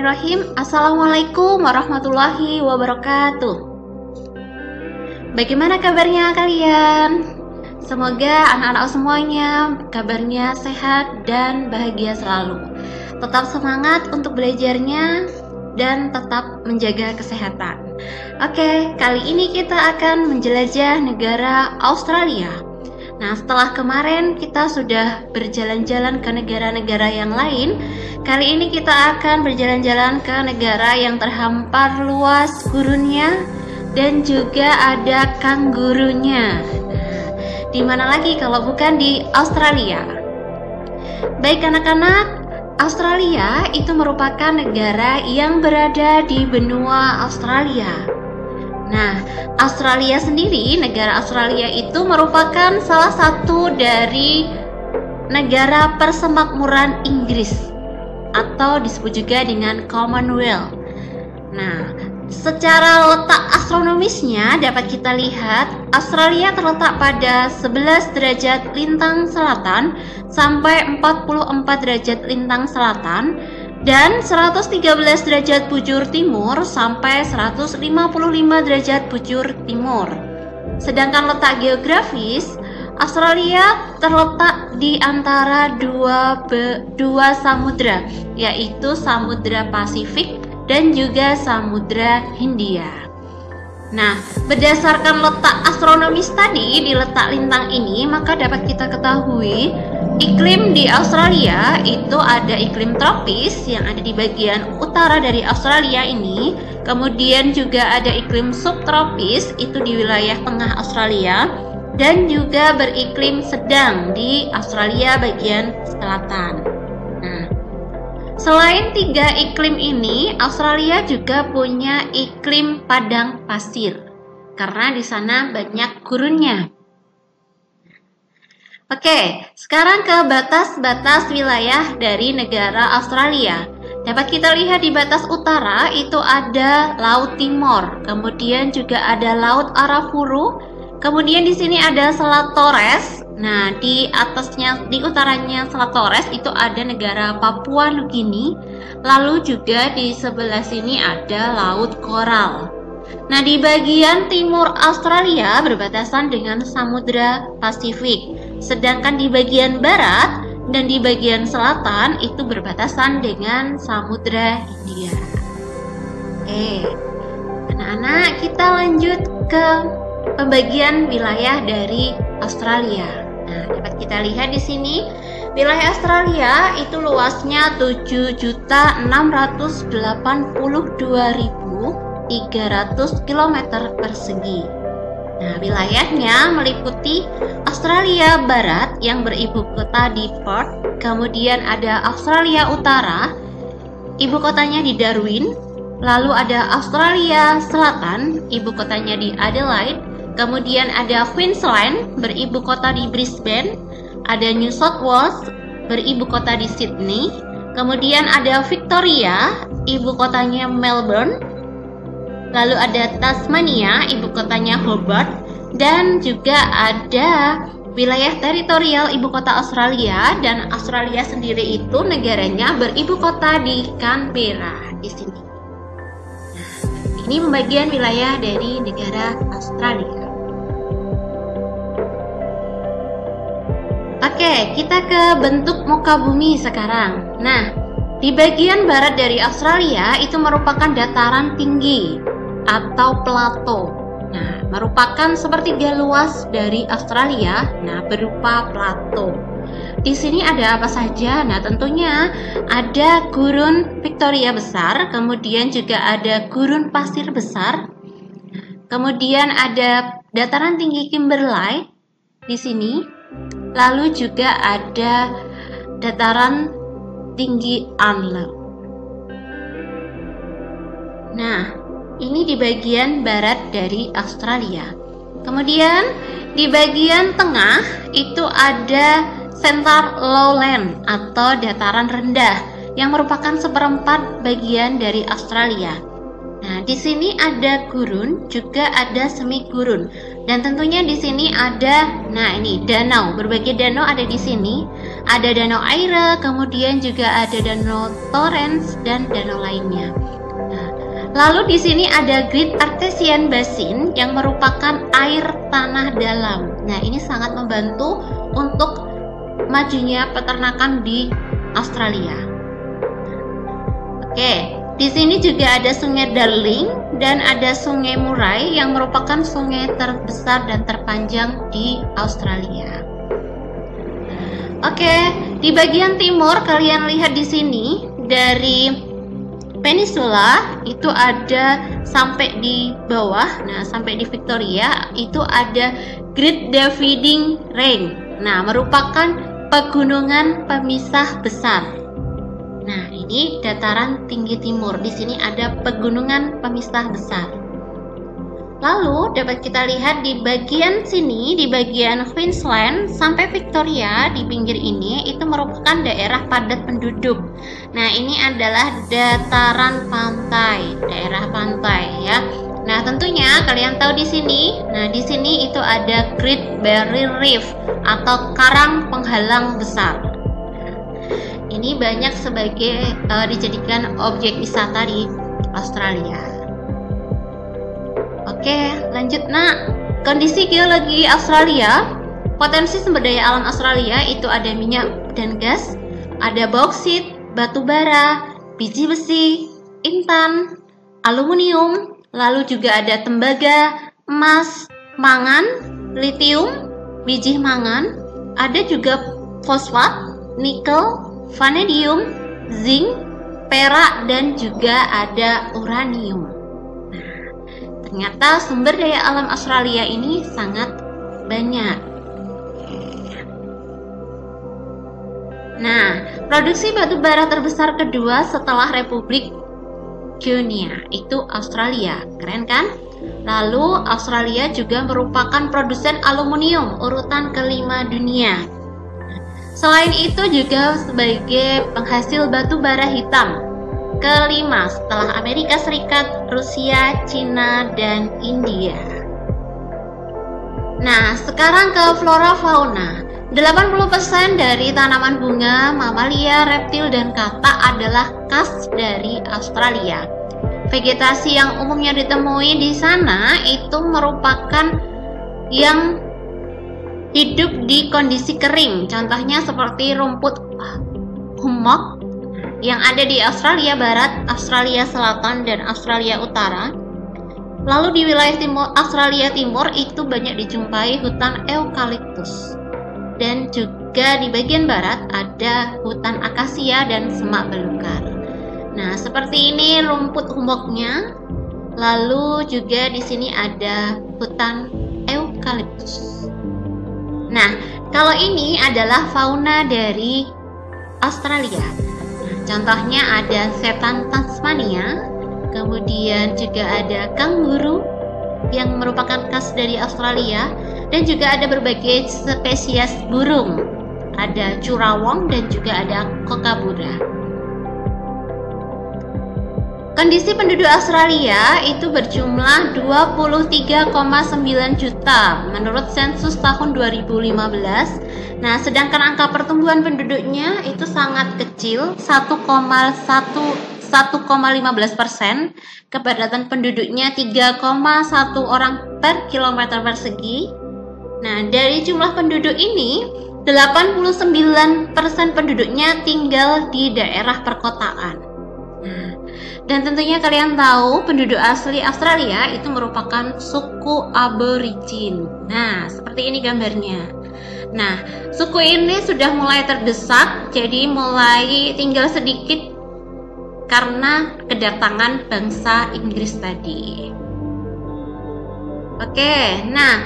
Bismillahirrahmanirrahim. Assalamualaikum warahmatullahi wabarakatuh. Bagaimana kabarnya kalian? Semoga anak-anak semuanya kabarnya sehat dan bahagia selalu. Tetap semangat untuk belajarnya dan tetap menjaga kesehatan. Oke, kali ini kita akan menjelajah negara Australia. Nah, setelah kemarin kita sudah berjalan-jalan ke negara-negara yang lain, kali ini kita akan berjalan-jalan ke negara yang terhampar luas gurunnya dan juga ada kangurunya. Di mana lagi kalau bukan di Australia? Baik anak-anak, Australia itu merupakan negara yang berada di benua Australia. Nah, Australia sendiri, negara Australia itu merupakan salah satu dari negara persemakmuran Inggris atau disebut juga dengan Commonwealth. Nah, secara letak astronomisnya dapat kita lihat Australia terletak pada 11 derajat lintang selatan sampai 44 derajat lintang selatan dan 113 derajat bujur timur sampai 155 derajat bujur timur. Sedangkan letak geografis, Australia terletak di antara dua samudra, yaitu Samudra Pasifik dan juga Samudra Hindia. Nah, berdasarkan letak astronomis tadi di letak lintang ini, maka dapat kita ketahui iklim di Australia itu ada iklim tropis yang ada di bagian utara dari Australia ini. Kemudian juga ada iklim subtropis itu di wilayah tengah Australia. Dan juga beriklim sedang di Australia bagian selatan. Nah, selain tiga iklim ini, Australia juga punya iklim padang pasir karena di sana banyak gurunnya. Oke, sekarang ke batas-batas wilayah dari negara Australia. Dapat kita lihat di batas utara itu ada Laut Timor, kemudian juga ada Laut Arafuru, kemudian di sini ada Selat Torres. Nah, di atasnya, di utaranya Selat Torres itu ada negara Papua Nugini. Lalu juga di sebelah sini ada Laut Koral. Nah, di bagian timur Australia berbatasan dengan Samudra Pasifik. Sedangkan di bagian barat dan di bagian selatan itu berbatasan dengan Samudra Hindia. Oke, anak-anak, kita lanjut ke pembagian wilayah dari Australia. Nah, dapat kita lihat di sini wilayah Australia itu luasnya 7.682.300 km persegi. Nah, wilayahnya meliputi Australia Barat yang beribu kota di Perth, kemudian ada Australia Utara, ibu kotanya di Darwin, lalu ada Australia Selatan, ibu kotanya di Adelaide, kemudian ada Queensland, beribu kota di Brisbane, ada New South Wales, beribu kota di Sydney, kemudian ada Victoria, ibu kotanya Melbourne, lalu ada Tasmania, ibu kotanya Hobart, dan juga ada wilayah teritorial ibu kota Australia, dan Australia sendiri itu negaranya beribu kota di Canberra di sini. Nah, ini pembagian wilayah dari negara Australia. Oke, kita ke bentuk muka bumi sekarang. Nah, di bagian barat dari Australia itu merupakan dataran tinggi atau plato. Nah, merupakan sepertiga luas dari Australia, nah berupa plato. Di sini ada apa saja? Nah, tentunya ada gurun Victoria besar, kemudian juga ada gurun pasir besar. Kemudian ada dataran tinggi Kimberley di sini. Lalu juga ada dataran tinggi Anlo. Nah, ini di bagian barat dari Australia. Kemudian di bagian tengah itu ada Central Lowland atau dataran rendah yang merupakan seperempat bagian dari Australia. Nah, di sini ada gurun, juga ada semi gurun. Dan tentunya di sini ada, nah ini danau, berbagai danau ada di sini. Ada Danau Eire, kemudian juga ada Danau Torrens dan danau lainnya. Nah, lalu di sini ada Great Artesian Basin yang merupakan air tanah dalam. Nah, ini sangat membantu untuk majunya peternakan di Australia. Oke, di sini juga ada Sungai Darling dan ada Sungai Murray yang merupakan sungai terbesar dan terpanjang di Australia. Oke, di bagian timur kalian lihat di sini dari peninsula itu ada sampai di bawah, nah sampai di Victoria itu ada Great Dividing Range. Nah, merupakan pegunungan pemisah besar. Nah, ini dataran tinggi timur. Di sini ada pegunungan pemisah besar. Lalu dapat kita lihat di bagian sini, di bagian Queensland sampai Victoria di pinggir ini itu merupakan daerah padat penduduk. Nah, ini adalah dataran pantai, daerah pantai ya. Nah, tentunya kalian tahu di sini. Nah, di sini itu ada Great Barrier Reef atau karang penghalang besar. Ini banyak sebagai dijadikan objek wisata di Australia. Oke, lanjut nak. Kondisi geologi Australia, potensi sumber daya alam Australia itu ada minyak dan gas, ada bauksit, batu bara, biji besi, intan, aluminium, lalu juga ada tembaga, emas, mangan, litium, biji mangan, ada juga fosfat, nikel, vanadium, zinc, perak, dan juga ada uranium. Nah, ternyata sumber daya alam Australia ini sangat banyak. Nah, produksi batu bara terbesar kedua setelah Republik Guinea itu Australia, keren kan? Lalu Australia juga merupakan produsen aluminium urutan kelima dunia. Selain itu juga sebagai penghasil batu bara hitam kelima setelah Amerika Serikat, Rusia, Cina, dan India. Nah, sekarang ke flora fauna. 80% dari tanaman bunga, mamalia, reptil, dan kata adalah khas dari Australia. Vegetasi yang umumnya ditemui di sana itu merupakan yang hidup di kondisi kering, contohnya seperti rumput hummock yang ada di Australia Barat, Australia Selatan, dan Australia Utara. Lalu di wilayah timur Australia Timur itu banyak dijumpai hutan eukaliptus, dan juga di bagian barat ada hutan akasia dan semak belukar. Nah, seperti ini rumput hummocknya. Lalu juga di sini ada hutan eukaliptus. Nah, kalau ini adalah fauna dari Australia. Nah, contohnya ada setan Tasmania, kemudian juga ada kanguru yang merupakan khas dari Australia, dan juga ada berbagai spesies burung. Ada curawong dan juga ada kookaburra. Kondisi penduduk Australia itu berjumlah 23,9 juta menurut sensus tahun 2015. Nah, sedangkan angka pertumbuhan penduduknya itu sangat kecil, 1,15%. Kepadatan penduduknya 3,1 orang per kilometer persegi. Nah, dari jumlah penduduk ini 89% penduduknya tinggal di daerah perkotaan. Dan tentunya kalian tahu penduduk asli Australia itu merupakan suku Aborigin. Nah, seperti ini gambarnya. Nah, suku ini sudah mulai terdesak, jadi mulai tinggal sedikit karena kedatangan bangsa Inggris tadi. Oke, nah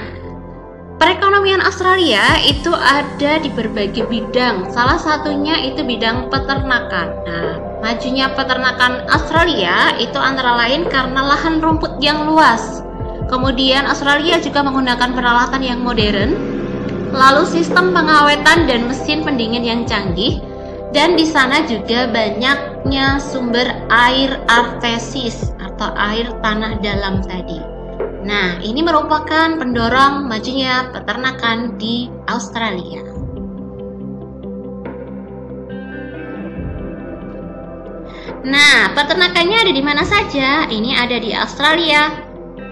perekonomian Australia itu ada di berbagai bidang. Salah satunya itu bidang peternakan. Nah, majunya peternakan Australia itu antara lain karena lahan rumput yang luas. Kemudian Australia juga menggunakan peralatan yang modern, lalu sistem pengawetan dan mesin pendingin yang canggih, dan di sana juga banyaknya sumber air artesis atau air tanah dalam tadi. Nah, ini merupakan pendorong majunya peternakan di Australia. Nah, peternakannya ada di mana saja? Ini ada di Australia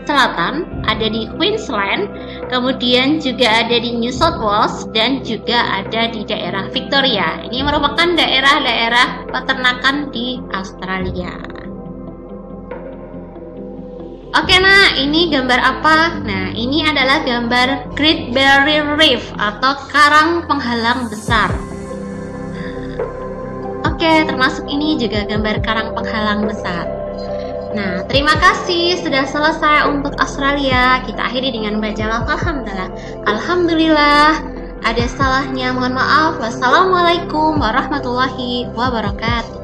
Selatan, ada di Queensland, kemudian juga ada di New South Wales, dan juga ada di daerah Victoria. Ini merupakan daerah-daerah peternakan di Australia. Oke, nah ini gambar apa? Nah, ini adalah gambar Great Barrier Reef atau karang penghalang besar. Oke, termasuk ini juga gambar karang penghalang besar. Nah, terima kasih sudah selesai untuk Australia. Kita akhiri dengan baca lafaz alhamdulillah. Alhamdulillah. Ada salahnya, mohon maaf. Wassalamualaikum warahmatullahi wabarakatuh.